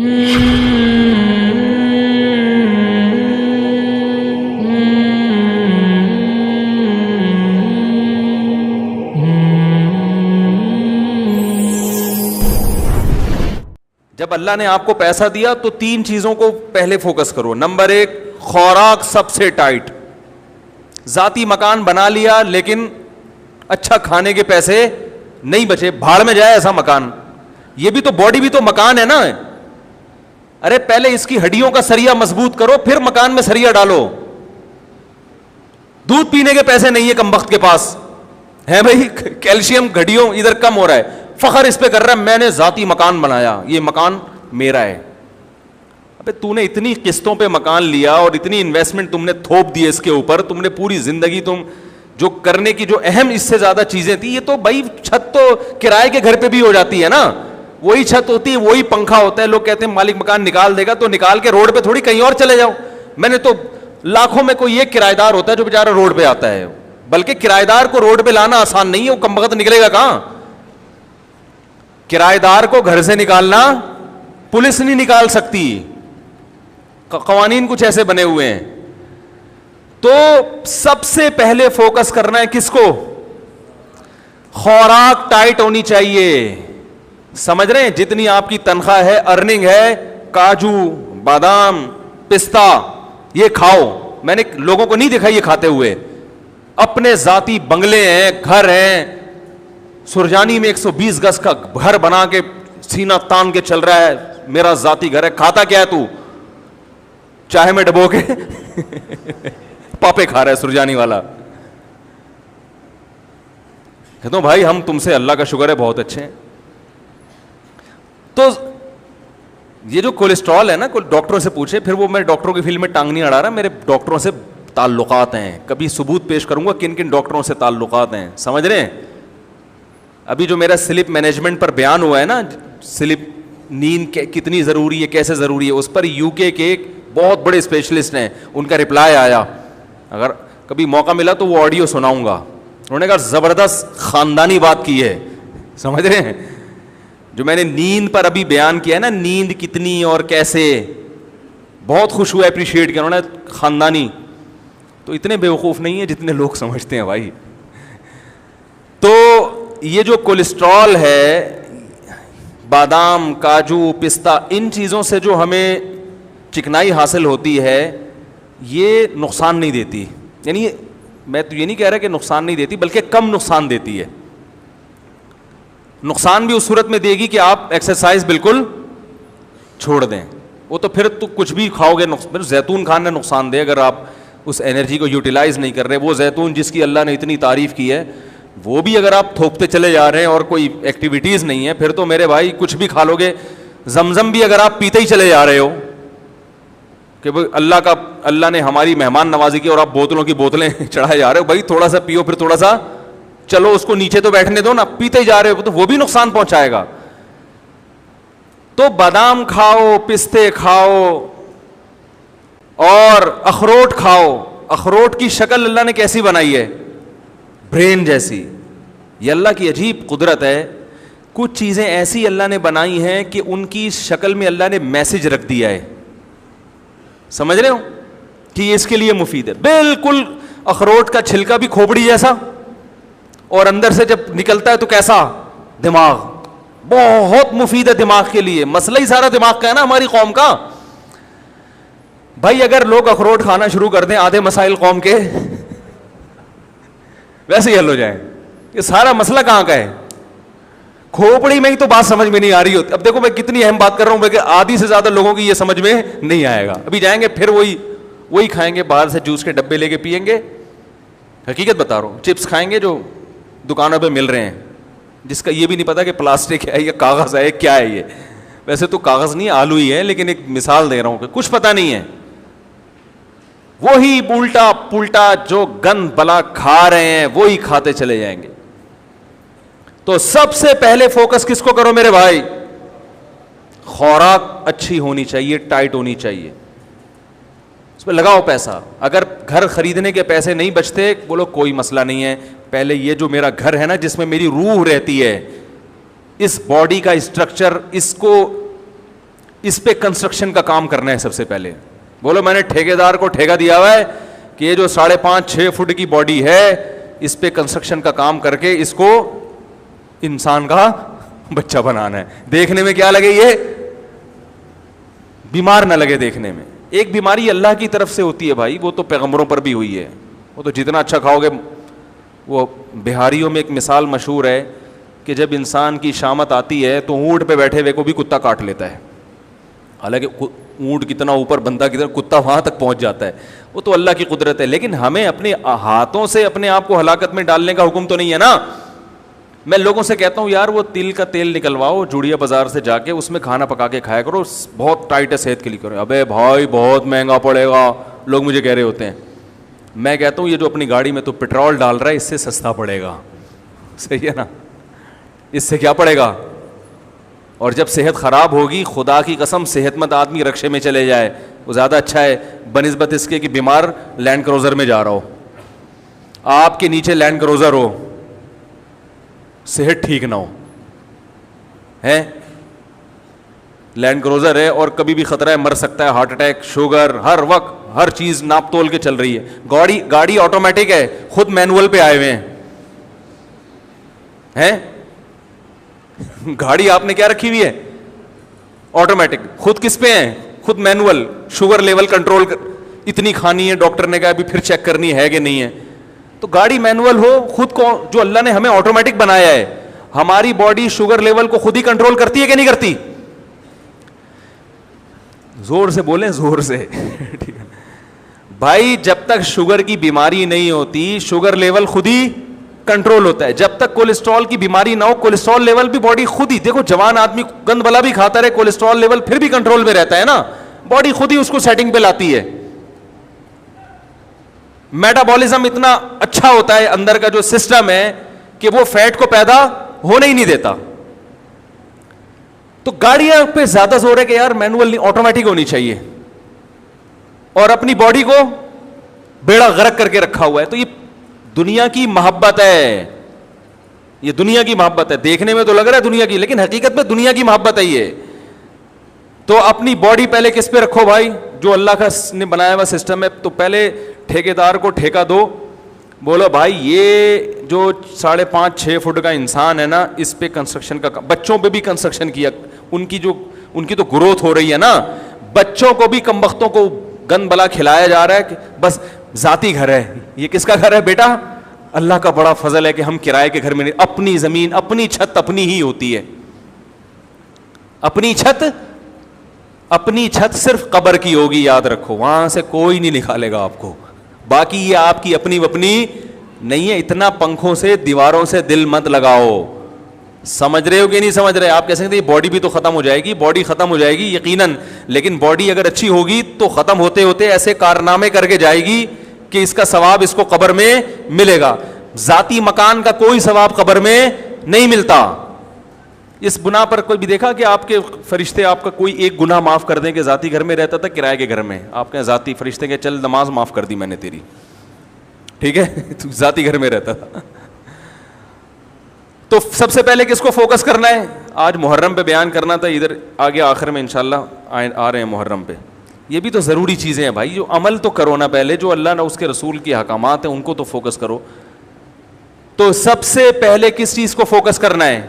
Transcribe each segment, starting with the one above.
جب اللہ نے آپ کو پیسہ دیا تو تین چیزوں کو پہلے فوکس کرو. نمبر ایک, خوراک سب سے ٹائٹ. ذاتی مکان بنا لیا لیکن اچھا کھانے کے پیسے نہیں بچے, بھاڑ میں جائے ایسا مکان. یہ بھی تو باڈی بھی تو مکان ہے نا. ارے پہلے اس کی ہڈیوں کا سریا مضبوط کرو, پھر مکان میں سریا ڈالو. دودھ پینے کے پیسے نہیں ہے کمبخت کے پاس, ہے بھائی, کیلشیم ہڈیوں ادھر کم ہو رہا ہے, فخر اس پہ کر رہا ہے میں نے ذاتی مکان بنایا, یہ مکان میرا ہے. ابے تو نے اتنی قسطوں پہ مکان لیا اور اتنی انویسٹمنٹ تم نے تھوپ دی اس کے اوپر, تم نے پوری زندگی تم جو کرنے کی جو اہم اس سے زیادہ چیزیں تھی, یہ تو بھائی چھت تو کرائے کے گھر پہ بھی ہو جاتی ہے نا, وہی چھت ہوتی ہے, وہی پنکھا ہوتا ہے. لوگ کہتے ہیں مالک مکان نکال دے گا, تو نکال کے روڈ پہ تھوڑی کہیں اور چلے جاؤ. میں نے تو لاکھوں میں کوئی ایک کرایہ دار ہوتا ہے جو بیچارہ روڈ پہ آتا ہے, بلکہ کرایہ دار کو روڈ پہ لانا آسان نہیں ہے, وہ کم وقت نکلے گا کہاں. کرایہ دار کو گھر سے نکالنا پولیس نہیں نکال سکتی, قوانین کچھ ایسے بنے ہوئے ہیں. تو سب سے پہلے فوکس کرنا ہے کس کو, خوراک ٹائٹ ہونی چاہیے. سمجھ رہے ہیں, جتنی آپ کی تنخواہ ہے, ارننگ ہے, کاجو بادام پستہ یہ کھاؤ. میں نے لوگوں کو نہیں دیکھا یہ کھاتے ہوئے. اپنے ذاتی بنگلے ہیں, گھر ہیں, سرجانی میں 120 گز کا گھر بنا کے سینہ تان کے چل رہا ہے, میرا ذاتی گھر ہے. کھاتا کیا ہے تو, چائے میں ڈبو کے پاپے کھا رہا ہے سرجانی والا. کہتا ہوں بھائی ہم تم سے اللہ کا شکر ہے بہت اچھے ہیں. تو یہ جو کولیسٹرول ہے نا, ڈاکٹروں سے پوچھے, پھر وہ میں ڈاکٹروں کی فیلڈ میں ٹانگ نہیں اڑا رہا, میرے ڈاکٹروں سے تعلقات ہیں, کبھی ثبوت پیش کروں گا کن کن ڈاکٹروں سے تعلقات ہیں. سمجھ رہے ہیں, ابھی جو میرا سلپ مینجمنٹ پر بیان ہوا ہے نا, سلپ نیند کتنی ضروری ہے, کیسے ضروری ہے, اس پر یو کے ایک بہت بڑے اسپیشلسٹ ہیں, ان کا رپلائی آیا, اگر کبھی موقع ملا تو وہ آڈیو سناؤں گا. انہوں نے کہا زبردست خاندانی بات کی ہے. سمجھ رہے ہیں, جو میں نے نیند پر ابھی بیان کیا ہے نا, نیند کتنی اور کیسے, بہت خوش ہوا, اپریشیٹ کیا انہوں نے. خاندانی تو اتنے بیوقوف نہیں ہیں جتنے لوگ سمجھتے ہیں بھائی. تو یہ جو کولیسٹرول ہے, بادام کاجو پستہ, ان چیزوں سے جو ہمیں چکنائی حاصل ہوتی ہے, یہ نقصان نہیں دیتی. یعنی میں تو یہ نہیں کہہ رہا کہ نقصان نہیں دیتی, بلکہ کم نقصان دیتی ہے. نقصان بھی اس صورت میں دے گی کہ آپ ایکسرسائز بالکل چھوڑ دیں, وہ تو پھر تو کچھ بھی کھاؤ گے. زیتون کھانا نقصان دے اگر آپ اس انرجی کو یوٹیلائز نہیں کر رہے. وہ زیتون جس کی اللہ نے اتنی تعریف کی ہے, وہ بھی اگر آپ تھوپتے چلے جا رہے ہیں اور کوئی ایکٹیویٹیز نہیں ہے, پھر تو میرے بھائی کچھ بھی کھا لو گے. زمزم بھی اگر آپ پیتے ہی چلے جا رہے ہو کہ اللہ نے ہماری مہمان نوازی کی, اور آپ بوتلوں کی بوتلیں چڑھائے جا رہے ہو, بھائی تھوڑا سا پیو, پھر تھوڑا سا چلو اس کو نیچے تو بیٹھنے دو نا, پیتے ہی جا رہے ہو تو وہ بھی نقصان پہنچائے گا. تو بادام کھاؤ, پستے کھاؤ, اور اخروٹ کھاؤ. اخروٹ کی شکل اللہ نے کیسی بنائی ہے, برین جیسی. یہ اللہ کی عجیب قدرت ہے. کچھ چیزیں ایسی اللہ نے بنائی ہیں کہ ان کی شکل میں اللہ نے میسج رکھ دیا ہے. سمجھ رہے ہو کہ یہ اس کے لیے مفید ہے. بالکل اخروٹ کا چھلکا بھی کھوپڑی جیسا, اور اندر سے جب نکلتا ہے تو کیسا, دماغ. بہت مفید ہے دماغ کے لیے. مسئلہ ہی سارا دماغ کا ہے نا ہماری قوم کا. بھائی اگر لوگ اخروٹ کھانا شروع کر دیں, آدھے مسائل قوم کے ویسے ہی حل ہو جائیں. یہ سارا مسئلہ کہاں کا ہے, کھوپڑی میں ہی تو بات سمجھ میں نہیں آ رہی ہوتی. اب دیکھو میں کتنی اہم بات کر رہا ہوں, کہ آدھی سے زیادہ لوگوں کی یہ سمجھ میں نہیں آئے گا. ابھی جائیں گے پھر وہی کھائیں گے, باہر سے جوس کے ڈبے لے کے پیئیں گے. حقیقت بتا رہا ہوں, چپس کھائیں گے جو دکانوں پہ مل رہے ہیں, جس کا یہ بھی نہیں پتا کہ پلاسٹک ہے یا کاغذ ہے, کیا ہے یہ. ویسے تو کاغذ نہیں, آلو ہی ہے, لیکن ایک مثال دے رہا ہوں کہ کچھ پتا نہیں ہے. وہی الٹا پلٹا جو گند بلا کھا رہے ہیں وہی کھاتے چلے جائیں گے. تو سب سے پہلے فوکس کس کو کرو میرے بھائی, خوراک اچھی ہونی چاہیے, ٹائٹ ہونی چاہیے, اس پہ لگاؤ پیسہ. اگر گھر خریدنے کے پیسے نہیں بچتے, بولو کوئی مسئلہ نہیں ہے, پہلے یہ جو میرا گھر ہے نا جس میں میری روح رہتی ہے, اس باڈی کا اسٹرکچر, اس کو اس پہ کنسٹرکشن کا کام کرنا ہے سب سے پہلے. بولو میں نے ٹھیکیدار کو ٹھیکہ دیا ہوا ہے کہ یہ جو 5.5-6 فٹ کی باڈی ہے اس پہ کنسٹرکشن کا کام کر کے اس کو انسان کا بچہ بنانا ہے. دیکھنے میں کیا لگے, یہ بیمار نہ لگے دیکھنے میں. ایک بیماری اللہ کی طرف سے ہوتی ہے بھائی, وہ تو پیغمبروں پر بھی ہوئی ہے. وہ تو جتنا اچھا کھاؤ گے. وہ بہاریوں میں ایک مثال مشہور ہے کہ جب انسان کی شامت آتی ہے تو اونٹ پہ بیٹھے ہوئے کو بھی کتا کاٹ لیتا ہے. حالانکہ اونٹ کتنا اوپر, بندہ کتنا, کتا وہاں تک پہنچ جاتا ہے. وہ تو اللہ کی قدرت ہے. لیکن ہمیں اپنے ہاتھوں سے اپنے آپ کو ہلاکت میں ڈالنے کا حکم تو نہیں ہے نا. میں لوگوں سے کہتا ہوں یار وہ تل کا تیل نکلواؤ جوڑیا بازار سے جا کے, اس میں کھانا پکا کے کھایا کرو, بہت ٹائٹ ہے صحت کے لیے. کرو ابے بھائی بہت مہنگا پڑے گا, لوگ مجھے کہہ رہے ہوتے ہیں. میں کہتا ہوں یہ جو اپنی گاڑی میں تو پٹرول ڈال رہا ہے اس سے سستا پڑے گا. صحیح ہے نا, اس سے کیا پڑے گا. اور جب صحت خراب ہوگی, خدا کی قسم صحت مند آدمی رکشے میں چلے جائے وہ زیادہ اچھا ہے بنسبت اس کے کہ بیمار لینڈ کروزر میں جا رہا ہو. آپ کے نیچے لینڈ کروزر ہو, صحت ٹھیک نہ ہو, ہے لینڈ کروزر ہے اور کبھی بھی خطرہ ہے, مر سکتا ہے, ہارٹ اٹیک, شوگر, ہر وقت ہر چیز ناپ تول کے چل رہی ہے. گاڑی آٹومیٹک ہے, خود مینول پہ آئے ہوئے ہیں. گاڑی آپ نے کیا رکھی ہوئی ہے, آٹومیٹک. خود کس پہ ہیں, خود مینول. شوگر لیول کنٹرول اتنی کھانی ہے, ڈاکٹر نے کہا ابھی پھر چیک کرنی ہے کہ نہیں ہے. تو گاڑی مینول ہو, خود کو جو اللہ نے ہمیں آٹومیٹک بنایا ہے, ہماری باڈی شوگر لیول کو خود ہی کنٹرول کرتی ہے کہ نہیں کرتی. زور سے بولیں, زور سے. ٹھیک ہے بھائی, جب تک شوگر کی بیماری نہیں ہوتی شوگر لیول خود ہی کنٹرول ہوتا ہے. جب تک کولیسٹرول کی بیماری نہ ہو کولیسٹرول لیول بھی باڈی خود ہی, دیکھو جوان آدمی گند بلا بھی کھاتا رہے کولیسٹرول لیول پھر بھی کنٹرول میں رہتا ہے نا, باڈی خود ہی اس کو سیٹنگ پہ لاتی ہے. میٹابولزم اتنا اچھا ہوتا ہے اندر کا جو سسٹم ہے کہ وہ فیٹ کو پیدا ہونے ہی نہیں دیتا. تو گاڑیاں پہ زیادہ زور ہے کہ یار مینول نہیں, آٹومیٹک ہونی چاہیے, اور اپنی باڈی کو بیڑا غرق کر کے رکھا ہوا ہے. تو یہ دنیا کی محبت ہے, یہ دنیا کی محبت ہے. دیکھنے میں تو لگ رہا ہے دنیا کی, لیکن حقیقت میں دنیا کی محبت ہے یہ. تو اپنی باڈی پہلے کس پہ رکھو بھائی, جو اللہ کا نے بنایا ہوا سسٹم ہے. تو پہلے ٹھیکیدار کو ٹھیکہ دو, بولو بھائی یہ جو 5.5-6 فٹ کا انسان ہے نا, اس پہ کنسٹرکشن کا. بچوں پہ بھی کنسٹرکشن کیا, ان کی تو گروتھ ہو رہی ہے نا. بچوں کو بھی کمبختوں کو گند بلا کھلایا جا رہا ہے کہ بس ذاتی گھر ہے. یہ کس کا گھر ہے بیٹا, اللہ کا بڑا فضل ہے کہ ہم کرائے کے گھر میں نہیں. اپنی زمین, اپنی چھت اپنی ہی ہوتی ہے. اپنی چھت صرف قبر کی ہوگی, یاد رکھو, وہاں سے کوئی نہیں نکالے گا آپ کو. باقی یہ آپ کی اپنی نہیں ہے. اتنا پنکھوں سے دیواروں سے دل مت لگاؤ. سمجھ رہے ہو کہ نہیں سمجھ رہے. آپ کہہ سکتے ہیں باڈی بھی تو ختم ہو جائے گی, باڈی ختم ہو جائے گی یقیناً, لیکن باڈی اگر اچھی ہوگی تو ختم ہوتے ہوتے ایسے کارنامے کر کے جائے گی کہ اس کا ثواب اس کو قبر میں ملے گا. ذاتی مکان کا کوئی ثواب قبر میں نہیں ملتا. اس بنا پر کوئی بھی دیکھا کہ آپ کے فرشتے آپ کا کوئی ایک گناہ معاف کر دیں کہ ذاتی گھر میں رہتا تھا کرائے کے گھر میں, آپ کے ذاتی فرشتے کہ چل نماز معاف کر دی میں نے تیری, ٹھیک ہے, تو ذاتی گھر میں رہتا تھا. تو سب سے پہلے کس کو فوکس کرنا ہے, آج محرم پہ بیان کرنا تھا, ادھر آگے آخر میں انشاءاللہ آ رہے ہیں محرم پہ. یہ بھی تو ضروری چیزیں ہیں بھائی, جو عمل تو کرو نا پہلے, جو اللہ نے اس کے رسول کی احکامات ہیں ان کو تو فوکس کرو. تو سب سے پہلے کس چیز کو فوکس کرنا ہے,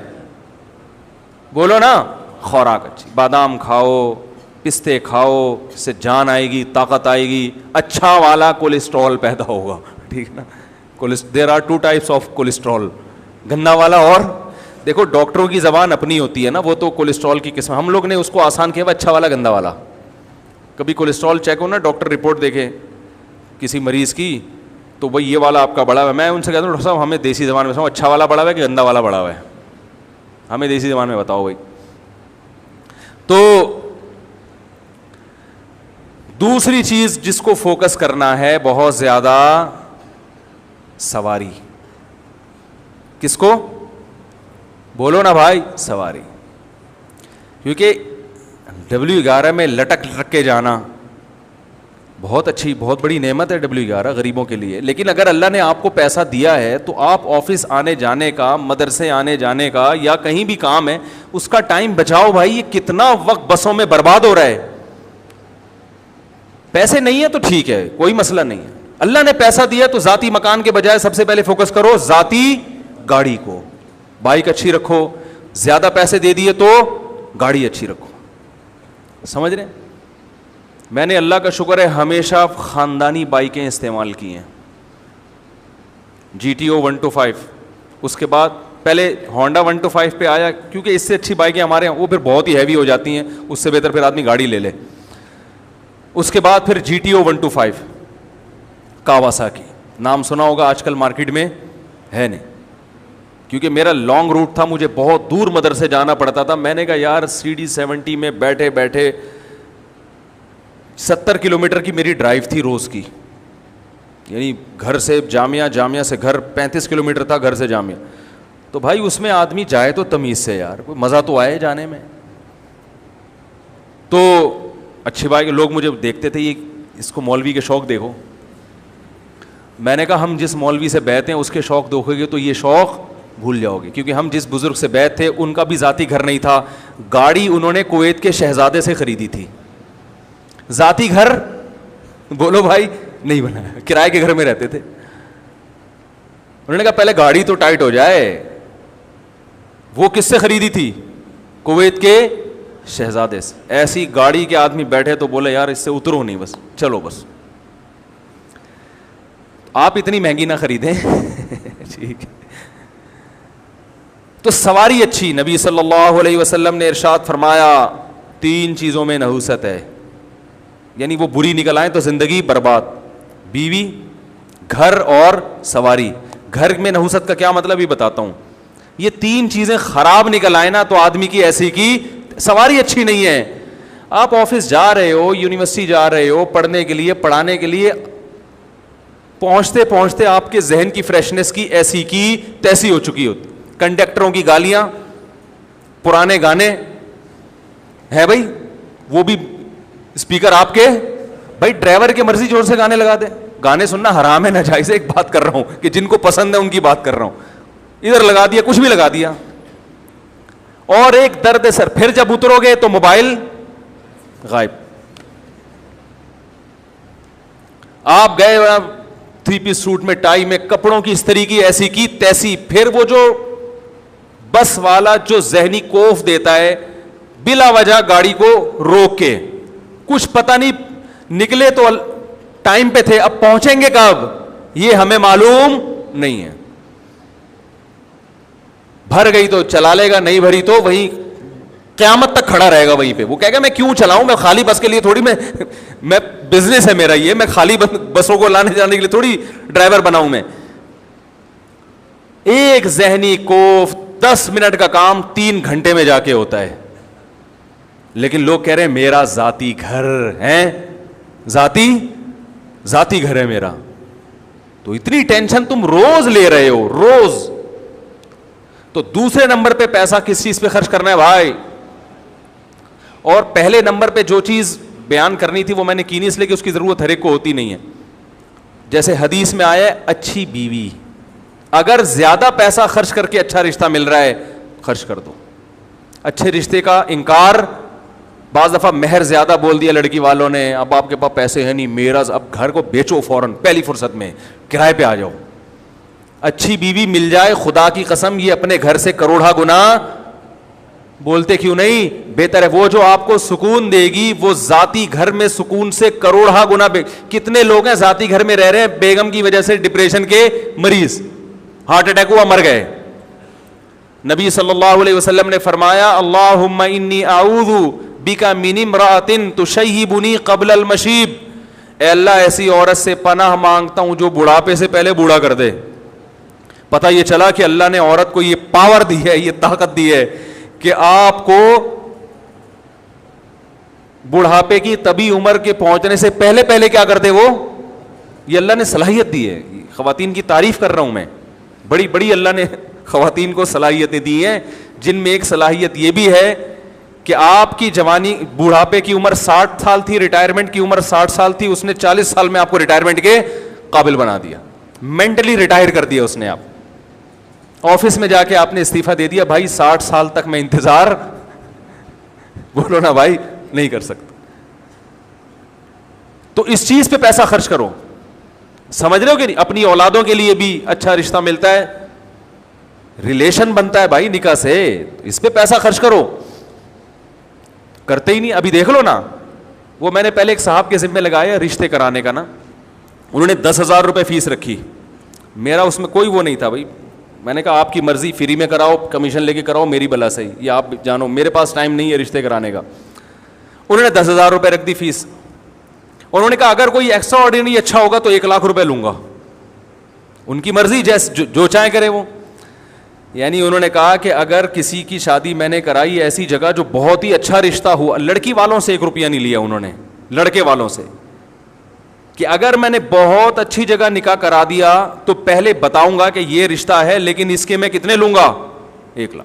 بولو نا, خوراک اچھی, بادام کھاؤ, پستے کھاؤ, اس سے جان آئے گی, طاقت آئے گی, اچھا والا کولیسٹرول پیدا ہوگا. ٹھیک نا, there are 2 types of cholesterol, گندا والا اور دیکھو ڈاکٹروں کی زبان اپنی ہوتی ہے نا, وہ تو کولیسٹرول کی قسم, ہم لوگ نے اس کو آسان کیا, اچھا والا گندا والا. کبھی کولیسٹرول چیک ہو نا, ڈاکٹر رپورٹ دیکھے کسی مریض کی, تو بھائی یہ والا آپ کا بڑا ہوا ہے. میں ان سے کہتا ہوں ڈاکٹر صاحب ہمیں دیسی زبان میں اچھا والا بڑا ہوا ہے کہ گندا والا بڑا ہوا ہے, ہمیں دیسی زبان میں بتاؤ بھائی. تو دوسری چیز جس کو فوکس کرنا ہے بہت زیادہ, سواری. کس کو, بولو نا بھائی, سواری. کیونکہ W11 میں لٹک کے جانا بہت اچھی بہت بڑی نعمت ہے W11 غریبوں کے لیے. لیکن اگر اللہ نے آپ کو پیسہ دیا ہے تو آپ آفس آنے جانے کا, مدرسے آنے جانے کا, یا کہیں بھی کام ہے اس کا ٹائم بچاؤ بھائی. یہ کتنا وقت بسوں میں برباد ہو رہا ہے. پیسے نہیں ہے تو ٹھیک ہے, کوئی مسئلہ نہیں ہے. اللہ نے پیسہ دیا تو ذاتی مکان کے بجائے سب سے پہلے فوکس کرو ذاتی گاڑی کو. بائک اچھی رکھو. زیادہ پیسے دے دیے تو گاڑی اچھی رکھو. سمجھ رہے ہیں؟ میں نے اللہ کا شکر ہے ہمیشہ خاندانی بائکیں استعمال کی ہیں. GTO 125, اس کے بعد پہلے ہونڈا 125 پہ آیا کیونکہ اس سے اچھی بائکیں ہمارے ہیں, وہ پھر بہت ہی ہیوی ہو جاتی ہیں, اس سے بہتر پھر آدمی گاڑی لے لے. اس کے بعد پھر GTO 125 کاواساکی, نام سنا ہوگا, آج کل مارکیٹ میں ہے نہیں, کیونکہ میرا لانگ روٹ تھا, مجھے بہت دور مدرسے جانا پڑتا تھا. میں نے کہا یار CD70 میں بیٹھے بیٹھے 70 کلومیٹر کی میری ڈرائیو تھی روز کی, یعنی گھر سے جامعہ, جامعہ سے گھر 35 کلومیٹر تھا, گھر سے جامعہ. تو بھائی اس میں آدمی جائے تو تمیز سے یار, کوئی مزہ تو آئے جانے میں. تو اچھی بات کہ لوگ مجھے دیکھتے تھے, یہ اس کو مولوی کے شوق دیکھو. میں نے کہا ہم جس مولوی سے بیعت ہیں اس کے شوق دیکھو گے تو یہ شوق بھول جاؤ گے, کیونکہ ہم جس بزرگ سے بیعت تھے ان کا بھی ذاتی گھر نہیں تھا. گاڑی انہوں نے کویت کے شہزادے سے خریدی تھی. ذاتی گھر بولو بھائی نہیں بنایا, کرائے کے گھر میں رہتے تھے. انہوں نے کہا پہلے گاڑی تو ٹائٹ ہو جائے. وہ کس سے خریدی تھی؟ کویت کے شہزادے سے. ایسی گاڑی کے آدمی بیٹھے تو بولے یار اس سے اترو نہیں, بس چلو بس. آپ اتنی مہنگی نہ خریدیں ٹھیک ہے. تو سواری اچھی. نبی صلی اللہ علیہ وسلم نے ارشاد فرمایا 3 چیزوں میں نحوست ہے, یعنی وہ بری نکل آئیں تو زندگی برباد. بیوی, گھر اور سواری. گھر میں نحوست کا کیا مطلب یہ بتاتا ہوں. یہ 3 چیزیں خراب نکل آئے نا تو آدمی کی ایسی کی سواری اچھی نہیں ہے. آپ آفس جا رہے ہو, یونیورسٹی جا رہے ہو پڑھنے کے لیے, پڑھانے کے لیے, پہنچتے پہنچتے آپ کے ذہن کی فریشنس کی ایسی کی تیسی ہو چکی ہوتی. کنڈکٹروں کی گالیاں, پرانے گانے ہے بھائی, وہ بھی اسپیکر آپ کے, بھائی ڈرائیور کی مرضی زور سے گانے لگا دے. گانے سننا حرام ہے, ناجائز ہے. ایک بات کر رہا ہوں کہ جن کو پسند ہے ان کی بات کر رہا ہوں. ادھر لگا دیا, کچھ بھی لگا دیا. اور ایک درد سر, پھر جب اترو گے تو موبائل غائب. آپ گئے 3 پیس سوٹ میں, ٹائی میں, کپڑوں کی استری کی ایسی کی تیسی. پھر وہ جو بس والا جو ذہنی کوف دیتا ہے بلا وجہ گاڑی کو روک کے, کچھ پتہ نہیں نکلے تو ٹائم پہ تھے, اب پہنچیں گے کب یہ ہمیں معلوم نہیں ہے. بھر گئی تو چلا لے گا, نہیں بھری تو وہیں قیامت تک کھڑا رہے گا وہیں پہ. وہ کہے گا میں کیوں چلاؤں, میں خالی بس کے لیے تھوڑی, میں بزنس ہے میرا یہ, میں خالی بسوں کو لانے جانے کے لیے تھوڑی ڈرائیور بناؤں میں. ایک ذہنی کوف 10 منٹ کا کام 3 گھنٹے میں جا کے ہوتا ہے. لیکن لوگ کہہ رہے ہیں میرا ذاتی گھر ہے, ذاتی گھر ہے میرا. تو اتنی ٹینشن تم روز لے رہے ہو, روز. تو دوسرے نمبر پہ پیسہ کس چیز پہ خرچ کرنا ہے بھائی. اور پہلے نمبر پہ جو چیز بیان کرنی تھی وہ میں نے کی نہیں, اس لیے کہ اس کی ضرورت ہر ایک کو ہوتی نہیں ہے. جیسے حدیث میں آیا ہے اچھی بیوی, اگر زیادہ پیسہ خرچ کر کے اچھا رشتہ مل رہا ہے خرچ کر دو. اچھے رشتے کا انکار, بعض دفعہ مہر زیادہ بول دیا لڑکی والوں نے, اب آپ کے پاس پیسے ہیں نہیں, میرا اب گھر کو بیچو فوراً پہلی فرصت میں, کرائے پہ آ جاؤ. اچھی بیوی مل جائے, خدا کی قسم یہ اپنے گھر سے کروڑا گنا, بولتے کیوں نہیں, بہتر ہے. وہ جو آپ کو سکون دے گی وہ ذاتی گھر میں سکون سے کروڑا گنا. کتنے لوگ ہیں ذاتی گھر میں رہ رہے ہیں, بیگم کی وجہ سے ڈپریشن کے مریض, ہارٹ اٹیک ہوا مر گئے. نبی صلی اللہ علیہ وسلم نے فرمایا اللہم انی اعوذ بک من امرأۃ تشیبنی قبل المشیب, اے اللہ ایسی عورت سے پناہ مانگتا ہوں جو بڑھاپے سے پہلے بوڑھا کر دے. پتہ یہ چلا کہ اللہ نے عورت کو یہ پاور دی ہے, یہ طاقت دی ہے کہ آپ کو بڑھاپے کی طبی عمر کے پہنچنے سے پہلے پہلے کیا کر دے, وہ یہ اللہ نے صلاحیت دی ہے. خواتین کی تعریف کر رہا ہوں میں, بڑی اللہ نے خواتین کو صلاحیتیں دی ہیں, جن میں ایک صلاحیت یہ بھی ہے کہ آپ کی جوانی, بوڑھاپے کی عمر 60 سال تھی, ریٹائرمنٹ کی عمر 60 سال تھی, اس نے 40 سال میں آپ کو ریٹائرمنٹ کے قابل بنا دیا, مینٹلی ریٹائر کر دیا اس نے. آپ آفس میں جا کے آپ نے استعفیٰ دے دیا, بھائی 60 سال تک میں انتظار, بولو نا بھائی, نہیں کر سکتا. تو اس چیز پہ پیسہ خرچ کرو, سمجھ رہے ہو کہ نہیں؟ اپنی اولادوں کے لیے بھی اچھا رشتہ ملتا ہے, ریلیشن بنتا ہے بھائی نکاح سے, اس پہ پیسہ خرچ کرو. کرتے ہی نہیں. ابھی دیکھ لو نا, وہ میں نے پہلے ایک صاحب کے ذمہ لگایا رشتے کرانے کا نا, انہوں نے 10,000 روپے فیس رکھی, میرا اس میں کوئی وہ نہیں تھا بھائی. میں نے کہا آپ کی مرضی, فری میں کراؤ, کمیشن لے کے کراؤ, میری بلا صحیح, یہ آپ جانو, میرے پاس ٹائم نہیں ہے رشتے کرانے کا. انہوں نے 10,000 روپے رکھ دی فیس. انہوں نے کہا اگر کوئی ایکسٹرا آرڈینری اچھا ہوگا تو 1,00,000 روپے لوں گا. ان کی مرضی, جیسے جو چاہے کرے وہ. یعنی انہوں نے کہا کہ اگر کسی کی شادی میں نے کرائی ایسی جگہ جو بہت ہی اچھا رشتہ ہوا, لڑکی والوں سے 1 روپیہ نہیں لیا انہوں نے, لڑکے والوں سے, کہ اگر میں نے بہت اچھی جگہ نکاح کرا دیا تو پہلے بتاؤں گا کہ یہ رشتہ ہے, لیکن اس کے میں کتنے لوں گا, 1,00,000.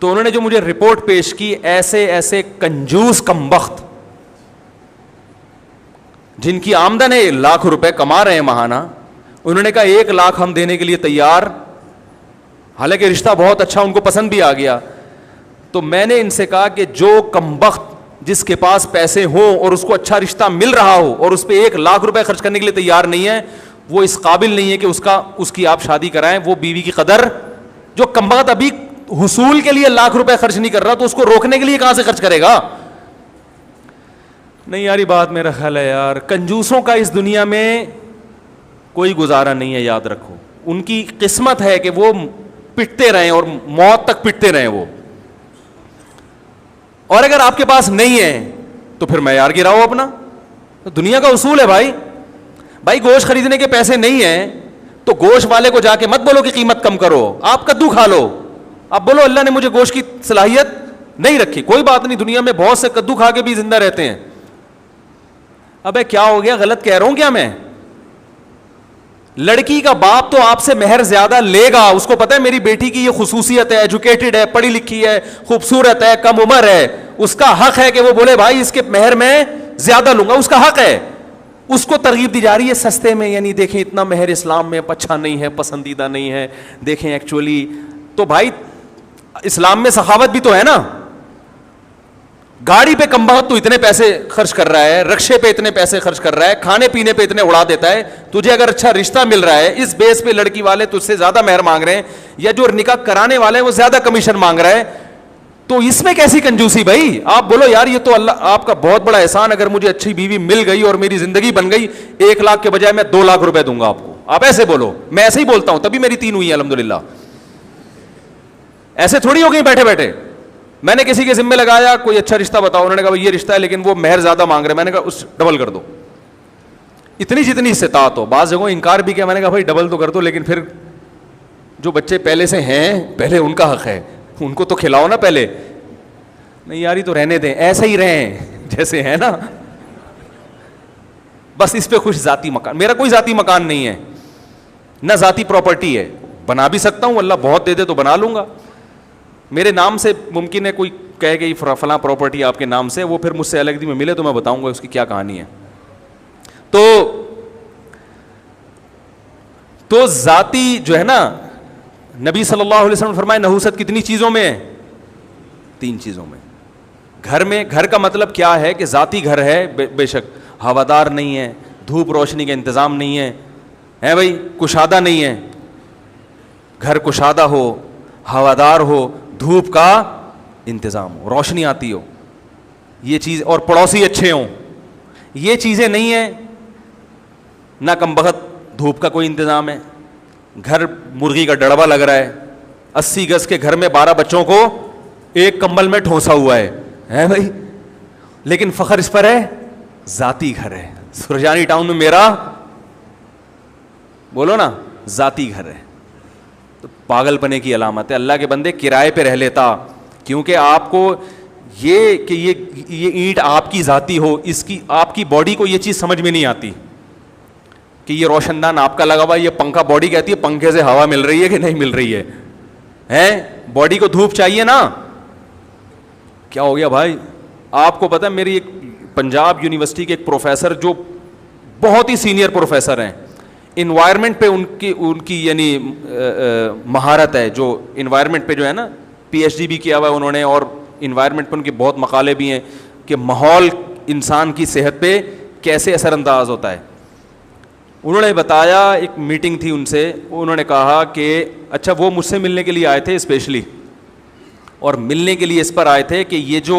تو انہوں نے جو مجھے رپورٹ پیش کی, ایسے ایسے کنجوس کمبخت جن کی آمدن ہے 1,00,000 روپے کما رہے ہیں ماہانہ, انہوں نے کہا 1,00,000 ہم دینے کے لیے تیار, حالانکہ رشتہ بہت اچھا, ان کو پسند بھی آ گیا. تو میں نے ان سے کہا کہ جو کمبخت جس کے پاس پیسے ہوں اور اس کو اچھا رشتہ مل رہا ہو اور اس پہ 1,00,000 روپے خرچ کرنے کے لیے تیار نہیں ہے, وہ اس قابل نہیں ہے کہ اس کی آپ شادی کرائیں. وہ بیوی کی قدر, جو کمبخت ابھی حصول کے لیے 1,00,000 روپے خرچ نہیں کر رہا, تو اس کو روکنے کے لیے کہاں سے خرچ کرے گا؟ نہیں یار, یہ بات میرا خیال ہے یار, کنجوسوں کا اس دنیا میں کوئی گزارا نہیں ہے, یاد رکھو. ان کی قسمت ہے کہ وہ پٹتے رہیں اور موت تک پٹتے رہیں وہ. اور اگر آپ کے پاس نہیں ہے تو پھر معیار گراؤ اپنا. دنیا کا اصول ہے بھائی. بھائی گوشت خریدنے کے پیسے نہیں ہیں تو گوشت والے کو جا کے مت بولو کہ قیمت کم کرو, آپ کدو کھا لو. آپ بولو اللہ نے مجھے گوشت کی صلاحیت نہیں رکھی, کوئی بات نہیں, دنیا میں بہت سے کدو کھا کے بھی زندہ رہتے ہیں. ابے کیا ہو گیا, غلط کہہ رہا ہوں کیا میں؟ لڑکی کا باپ تو آپ سے مہر زیادہ لے گا, اس کو پتا ہے میری بیٹی کی یہ خصوصیت ہے, ایجوکیٹڈ ہے, پڑھی لکھی ہے, خوبصورت ہے, کم عمر ہے, اس کا حق ہے کہ وہ بولے بھائی اس کے مہر میں زیادہ لوں گا, اس کا حق ہے. اس کو ترغیب دی جا رہی ہے سستے میں, یعنی دیکھیں اتنا مہر اسلام میں اچھا نہیں ہے, پسندیدہ نہیں ہے, دیکھیں ایکچولی. تو بھائی اسلام میں سخاوت بھی تو ہے نا. گاڑی پہ کم بہت تو اتنے پیسے خرچ کر رہا ہے, رکشے پہ اتنے پیسے خرچ کر رہا ہے, کھانے پینے پہ اتنے اڑا دیتا ہے. تجھے اگر اچھا رشتہ مل رہا ہے, اس بیس پہ لڑکی والے تجھ سے زیادہ مہر مانگ رہے ہیں, یا جو نکاح کرانے والے ہیں وہ زیادہ کمیشن مانگ رہا ہے, تو اس میں کیسی کنجوسی بھائی؟ آپ بولو یار یہ تو اللہ آپ کا بہت بڑا احسان, اگر مجھے اچھی بیوی مل گئی اور میری زندگی بن گئی, 1,00,000 کے بجائے میں 2,00,000 روپے دوں گا آپ کو. آپ ایسے بولو, میں ایسے ہی بولتا ہوں, تبھی میری 3 ہوئی ہے الحمدللہ. ایسے تھوڑی ہو گئی بیٹھے بیٹھے. میں نے کسی کے ذمہ لگایا کوئی اچھا رشتہ بتاؤ, انہوں نے کہا یہ رشتہ ہے لیکن وہ مہر زیادہ مانگ رہے ہیں. میں نے کہا اس ڈبل کر دو, اتنی جتنی استطاعت ہو. بعض جگہوں انکار بھی کیا, میں نے کہا بھائی ڈبل تو کر دو, لیکن پھر جو بچے پہلے سے ہیں پہلے ان کا حق ہے, ان کو تو کھلاؤ نا پہلے. نہیں یاری تو رہنے دیں, ایسے ہی رہیں جیسے ہے نا, بس اس پہ خوش. ذاتی مکان, میرا کوئی ذاتی مکان نہیں ہے, نہ ذاتی پراپرٹی ہے. بنا بھی سکتا ہوں, اللہ بہت دے دے تو بنا لوں گا. میرے نام سے ممکن ہے کوئی کہے کہ فلاں پراپرٹی آپ کے نام سے, وہ پھر مجھ سے الگ میں ملے تو میں بتاؤں گا اس کی کیا کہانی ہے. تو ذاتی جو ہے نا, نبی صلی اللہ علیہ وسلم فرمائے نحوست کتنی چیزوں میں ہے؟ 3 چیزوں میں. گھر میں, گھر کا مطلب کیا ہے کہ ذاتی گھر ہے, بے شک ہوادار نہیں ہے, دھوپ روشنی کا انتظام نہیں ہے, ہے بھائی, کشادہ نہیں ہے. گھر کشادہ ہو, ہوادار ہو, دھوپ کا انتظام ہو, روشنی آتی ہو, یہ چیز, اور پڑوسی اچھے ہوں, یہ چیزیں نہیں ہیں. نہ کم بخت دھوپ کا کوئی انتظام ہے, گھر مرغی کا ڈڑبا لگ رہا ہے, 80 گز کے گھر میں 12 بچوں کو ایک کمبل میں ٹھونسا ہوا ہے بھائی, لیکن فخر اس پر ہے ذاتی گھر ہے. سرجانی ٹاؤن میں میرا, بولو نا, ذاتی گھر ہے. تو پاگل پنے کی علامت ہے. اللہ کے بندے کرائے پہ رہ لیتا, کیونکہ آپ کو یہ کہ یہ اینٹ آپ کی ذاتی ہو, اس کی آپ کی باڈی کو یہ چیز سمجھ میں نہیں آتی کہ یہ روشن دان آپ کا لگا ہوا, یہ پنکھا, باڈی کہتی ہے پنکھے سے ہوا مل رہی ہے کہ نہیں مل رہی ہے, باڈی کو دھوپ چاہیے نا. کیا ہو گیا بھائی؟ آپ کو پتا ہے میری ایک پنجاب یونیورسٹی کے ایک پروفیسر جو بہت ہی سینئر پروفیسر ہیں, انوائرمنٹ پہ ان کی یعنی مہارت ہے, جو انوائرمنٹ پہ جو ہے نا پی ایچ ڈی بھی کیا ہوا ہے انہوں نے, اور انوائرمنٹ پہ ان کے بہت مقالے بھی ہیں کہ ماحول انسان کی صحت پہ کیسے اثر انداز ہوتا ہے. انہوں نے بتایا, ایک میٹنگ تھی ان سے, انہوں نے کہا کہ اچھا وہ مجھ سے ملنے کے لیے آئے تھے اسپیشلی, اور ملنے کے لیے اس پر آئے تھے کہ یہ جو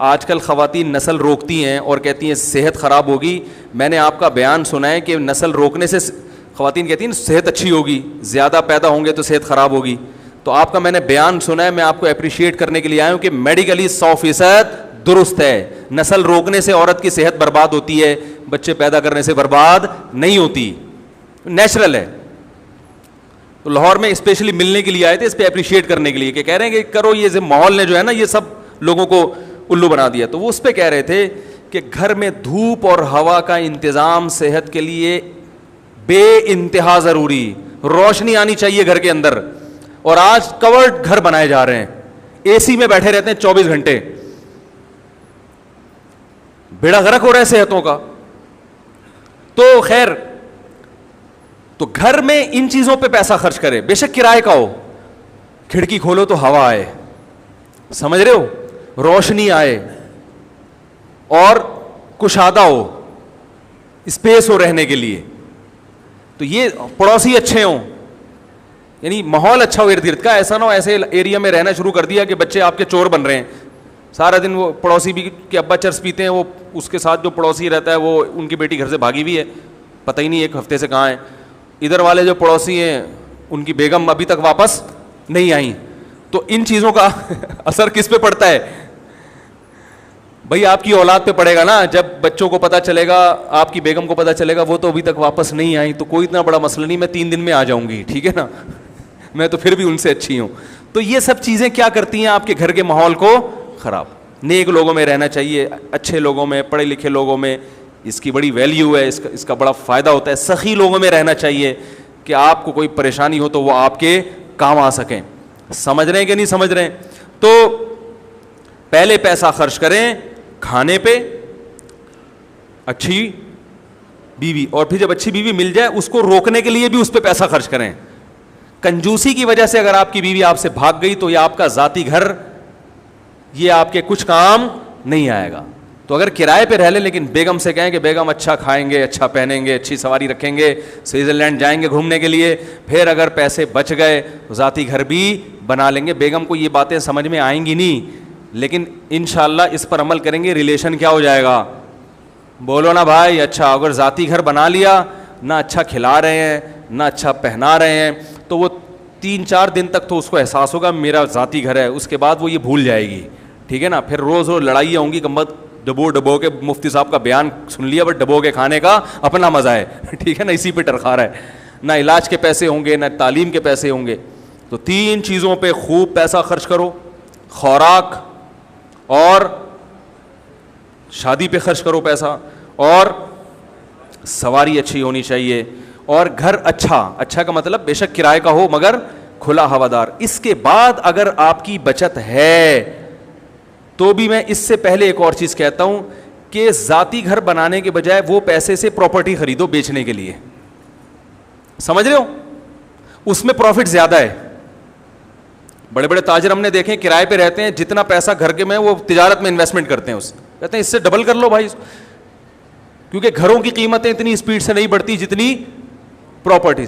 آج کل خواتین نسل روکتی ہیں اور کہتی ہیں صحت خراب ہوگی, میں نے آپ کا بیان سنا ہے کہ نسل روکنے سے خواتین کہتی ہیں صحت اچھی ہوگی, زیادہ پیدا ہوں گے تو صحت خراب ہوگی. تو آپ کا میں نے بیان سنا ہے, میں آپ کو اپریشیٹ کرنے کے لیے آیا ہوں کہ میڈیکلی 100% درست ہے. نسل روکنے سے عورت کی صحت برباد ہوتی ہے, بچے پیدا کرنے سے برباد نہیں ہوتی, نیچرل ہے. تو لاہور میں اسپیشلی ملنے کے لیے آئے تھے, اس پہ اپریشیٹ کرنے کے لیے کہ کہہ رہے ہیں کہ کرو, یہ ماحول نے جو ہے نا یہ سب لوگوں کو الو بنا دیا. تو وہ اس پہ کہہ رہے تھے کہ گھر میں دھوپ اور ہوا کا انتظام صحت کے لیے بے انتہا ضروری, روشنی آنی چاہیے گھر کے اندر. اور آج کورڈ گھر بنائے جا رہے ہیں, اے سی میں بیٹھے رہتے ہیں 24 گھنٹے, بیڑا غرق ہو رہا ہے صحتوں کا. تو خیر, تو گھر میں ان چیزوں پہ پیسہ خرچ کرے, بے شک کرائے کا ہو, کھڑکی کھولو تو ہوا آئے, سمجھ رہے ہو, روشنی آئے اور کشادہ ہو, اسپیس ہو رہنے کے لیے. تو یہ پڑوسی اچھے ہوں, یعنی ماحول اچھا ہو ارد گرد کا, ایسا نہ ہو ایسے ایریا میں رہنا شروع کر دیا کہ بچے آپ کے چور بن رہے ہیں. سارا دن وہ پڑوسی بھی کہ ابا چرس پیتے ہیں, وہ اس کے ساتھ جو پڑوسی رہتا ہے وہ ان کی بیٹی گھر سے بھاگی ہوئی ہے, پتہ ہی نہیں ایک ہفتے سے کہاں ہے. ادھر والے جو پڑوسی ہیں ان کی بیگم ابھی تک واپس نہیں آئیں. تو ان چیزوں کا اثر کس پہ پڑتا ہے بھئی؟ آپ کی اولاد پہ پڑے گا نا. جب بچوں کو پتہ چلے گا, آپ کی بیگم کو پتہ چلے گا وہ تو ابھی تک واپس نہیں آئی, تو کوئی اتنا بڑا مسئلہ نہیں, میں 3 دن میں آ جاؤں گی, ٹھیک ہے نا, میں تو پھر بھی ان سے اچھی ہوں. تو یہ سب چیزیں کیا کرتی ہیں آپ کے گھر کے ماحول کو خراب. نیک لوگوں میں رہنا چاہیے, اچھے لوگوں میں, پڑھے لکھے لوگوں میں, اس کی بڑی ویلیو ہے, اس کا بڑا فائدہ ہوتا ہے. سخی لوگوں میں رہنا چاہیے کہ آپ کو کوئی پریشانی ہو تو وہ آپ کے کام آ سکیں. سمجھ رہے ہیں کہ نہیں سمجھ رہے ہیں؟ تو پہلے پیسہ خرچ کریں کھانے پہ, اچھی بیوی, اور پھر جب اچھی بیوی مل جائے اس کو روکنے کے لیے بھی اس پہ پیسہ خرچ کریں. کنجوسی کی وجہ سے اگر آپ کی بیوی آپ سے بھاگ گئی تو یہ آپ کا ذاتی گھر, یہ آپ کے کچھ کام نہیں آئے گا. تو اگر کرائے پہ رہ لیں لیکن بیگم سے کہیں کہ بیگم اچھا کھائیں گے, اچھا پہنیں گے, اچھی سواری رکھیں گے, سوئٹزرلینڈ جائیں گے گھومنے کے لیے, پھر اگر پیسے بچ گئے ذاتی گھر بھی بنا لیں گے. بیگم کو یہ باتیں سمجھ میں آئیں گی نہیں, لیکن انشاءاللہ اس پر عمل کریں گے, ریلیشن کیا ہو جائے گا؟ بولو نا بھائی. اچھا اگر ذاتی گھر بنا لیا, نہ اچھا کھلا رہے ہیں نہ اچھا پہنا رہے ہیں, تو وہ 3-4 دن تک تو اس کو احساس ہوگا میرا ذاتی گھر ہے, اس کے بعد وہ یہ بھول جائے گی, ٹھیک ہے نا. پھر روز روز لڑائیاں ہوں گی, کمبت ڈبو کے مفتی صاحب کا بیان سن لیا, بٹ ڈبو کے کھانے کا اپنا مزہ ہے, ٹھیک ہے نا, اسی پہ ٹرخا رہا ہے. نہ علاج کے پیسے ہوں گے, نہ تعلیم کے پیسے ہوں گے. تو 3 چیزوں پہ خوب پیسہ خرچ کرو, خوراک اور شادی پہ خرچ کرو پیسہ, اور سواری اچھی ہونی چاہیے, اور گھر اچھا کا مطلب بے شک کرائے کا ہو مگر کھلا ہوادار. اس کے بعد اگر آپ کی بچت ہے تو بھی میں اس سے پہلے ایک اور چیز کہتا ہوں کہ ذاتی گھر بنانے کے بجائے وہ پیسے سے پراپرٹی خریدو بیچنے کے لیے. سمجھ رہے ہو؟ اس میں پروفٹ زیادہ ہے. بڑے بڑے تاجر ہم نے دیکھے کرائے پہ رہتے ہیں, جتنا پیسہ گھر کے میں وہ تجارت میں انویسٹمنٹ کرتے ہیں, کہتے ہیں اس سے ڈبل کر لو بھائی, کیونکہ گھروں کی قیمتیں اتنی اسپیڈ سے نہیں بڑھتی جتنی پراپرٹی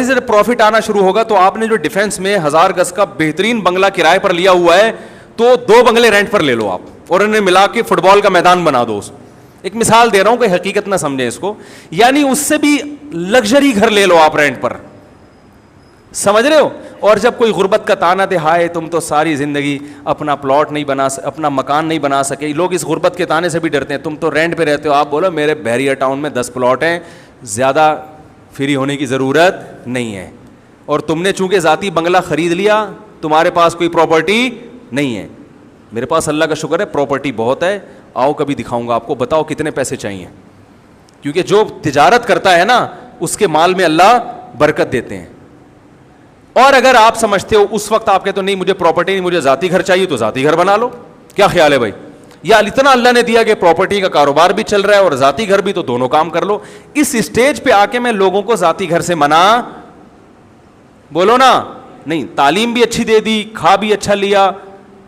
سے پروفٹ آنا شروع ہوگا. تو آپ نے جو ڈیفینس میں 1000 گز کا بہترین بنگلہ کرائے پر لیا ہوا ہے, تو 2 بنگلے رینٹ پر لے لو آپ, اور انہیں ملا کے فٹ بال کا میدان بنا دو. ایک مثال دے رہا ہوں کہ حقیقت نہ سمجھیں اس کو, یعنی اس سے بھی لگژری گھر لے لو آپ رینٹ پر, سمجھ رہے ہو. اور جب کوئی غربت کا تانا دے, ہائے تم تو ساری زندگی اپنا پلاٹ نہیں بنا اپنا مکان نہیں بنا سکے, لوگ اس غربت کے تانے سے بھی ڈرتے ہیں, تم تو رینٹ پہ رہتے ہو. آپ بولو میرے بحریہ ٹاؤن میں 10 پلاٹ ہیں, زیادہ فری ہونے کی ضرورت نہیں ہے, اور تم نے چونکہ ذاتی بنگلہ خرید لیا, تمہارے پاس کوئی پراپرٹی نہیں ہے. میرے پاس اللہ کا شکر ہے پراپرٹی بہت ہے, آؤ کبھی دکھاؤں گا آپ کو, بتاؤ کتنے پیسے چاہیے, کیونکہ جو تجارت کرتا ہے نا اس کے مال میں اللہ برکت دیتے ہیں. اور اگر آپ سمجھتے ہو اس وقت آپ کہتے ہو نہیں مجھے پراپرٹی نہیں, مجھے ذاتی گھر چاہیے, تو ذاتی گھر بنا لو, کیا خیال ہے بھائی؟ یا اتنا اللہ نے دیا کہ پراپرٹی کا کاروبار بھی چل رہا ہے اور ذاتی گھر بھی, تو دونوں کام کر لو. اس اسٹیج پہ آ کے میں لوگوں کو ذاتی گھر سے منع بولو نا نہیں. تعلیم بھی اچھی دے دی, کھا بھی اچھا لیا,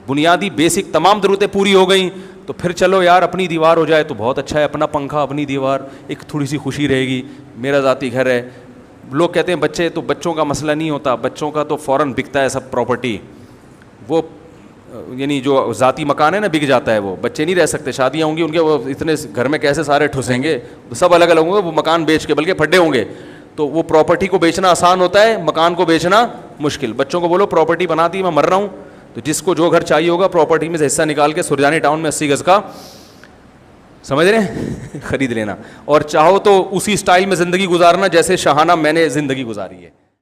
بنیادی بیسک تمام ضرورتیں پوری ہو گئیں, تو پھر چلو یار اپنی دیوار ہو جائے تو بہت اچھا ہے, اپنا پنکھا اپنی دیوار, ایک تھوڑی سی خوشی رہے گی, میرا ذاتی گھر ہے. لوگ کہتے ہیں بچے, تو بچوں کا مسئلہ نہیں ہوتا, بچوں کا تو فوراً بکتا ہے سب پراپرٹی, وہ یعنی جو ذاتی مکان ہے نا بک جاتا ہے, وہ بچے نہیں رہ سکتے, شادیاں ہوں گی ان کے, وہ اتنے گھر میں کیسے سارے ٹھسیں گے, سب الگ الگ ہوں گے, وہ مکان بیچ کے بلکہ پھڈے ہوں گے. تو وہ پراپرٹی کو بیچنا آسان ہوتا ہے, مکان کو بیچنا مشکل. بچوں کو بولو پراپرٹی بنا دی, میں مر رہا ہوں, تو جس کو جو گھر چاہیے ہوگا پراپرٹی میں سے حصہ نکال کے سرجانی ٹاؤن میں 80 گز کا, سمجھ رہے ہیں, خرید لینا. اور چاہو تو اسی اسٹائل میں زندگی گزارنا جیسے شاہانہ میں نے زندگی گزاری ہے.